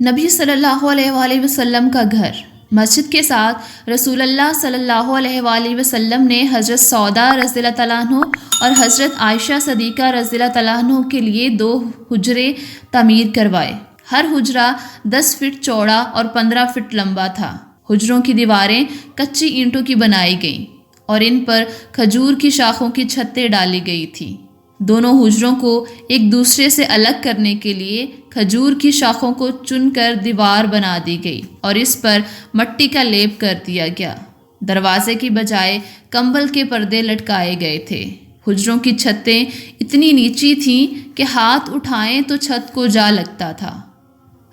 نبی صلی اللہ علیہ وآلہ وسلم کا گھر۔ مسجد کے ساتھ رسول اللہ صلی اللہ علیہ وآلہ وسلم نے حضرت سودا رضی اللہ تعالیٰ عنہ اور حضرت عائشہ صدیقہ رضی اللہ تعالیٰ عنہ کے لیے 2 حجرے تعمیر کروائے۔ ہر حجرہ 10 فٹ چوڑا اور 15 فٹ لمبا تھا۔ حجروں کی دیواریں کچی اینٹوں کی بنائی گئیں اور ان پر کھجور کی شاخوں کی چھتیں ڈالی گئی تھیں۔ دونوں حجروں کو ایک دوسرے سے الگ کرنے کے لیے کھجور کی شاخوں کو چن کر دیوار بنا دی گئی اور اس پر مٹی کا لیپ کر دیا گیا۔ دروازے کی بجائے کمبل کے پردے لٹکائے گئے تھے۔ حجروں کی چھتیں اتنی نیچی تھیں کہ ہاتھ اٹھائیں تو چھت کو جا لگتا تھا۔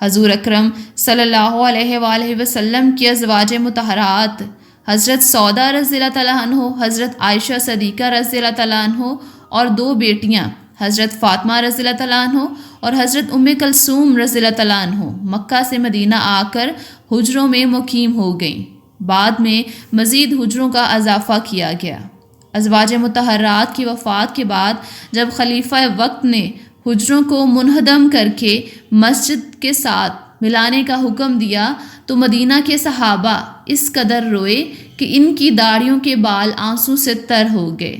حضور اکرم صلی اللہ علیہ وآلہ وسلم کی ازواج مطہرات حضرت سودا رضی اللہ تعالیٰ عنہ، حضرت عائشہ صدیقہ رضی اللہ تعالیٰ عنہ اور 2 بیٹیاں حضرت فاطمہ رضی اللہ تعالیٰ عنہ اور حضرت ام کلثوم رضی اللہ تعالیٰ عنہ مکہ سے مدینہ آ کر حجروں میں مقیم ہو گئیں۔ بعد میں مزید حجروں کا اضافہ کیا گیا۔ ازواج مطہرات کی وفات کے بعد جب خلیفہ وقت نے حجروں کو منہدم کر کے مسجد کے ساتھ ملانے کا حکم دیا تو مدینہ کے صحابہ اس قدر روئے کہ ان کی داڑھیوں کے بال آنسو سے تر ہو گئے۔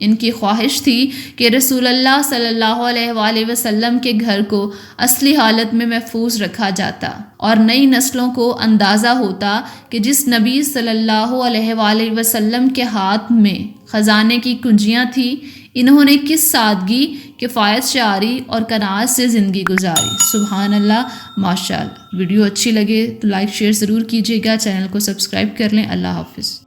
ان کی خواہش تھی کہ رسول اللہ صلی اللہ علیہ وآلہ وسلم کے گھر کو اصلی حالت میں محفوظ رکھا جاتا اور نئی نسلوں کو اندازہ ہوتا کہ جس نبی صلی اللہ علیہ وآلہ وسلم کے ہاتھ میں خزانے کی کنجیاں تھیں، انہوں نے کس سادگی، کفایت شعاری اور قناعت سے زندگی گزاری۔ سبحان اللہ، ماشاء اللہ۔ ویڈیو اچھی لگے تو لائک شیئر ضرور کیجیے گا، چینل کو سبسکرائب کر لیں۔ اللہ حافظ۔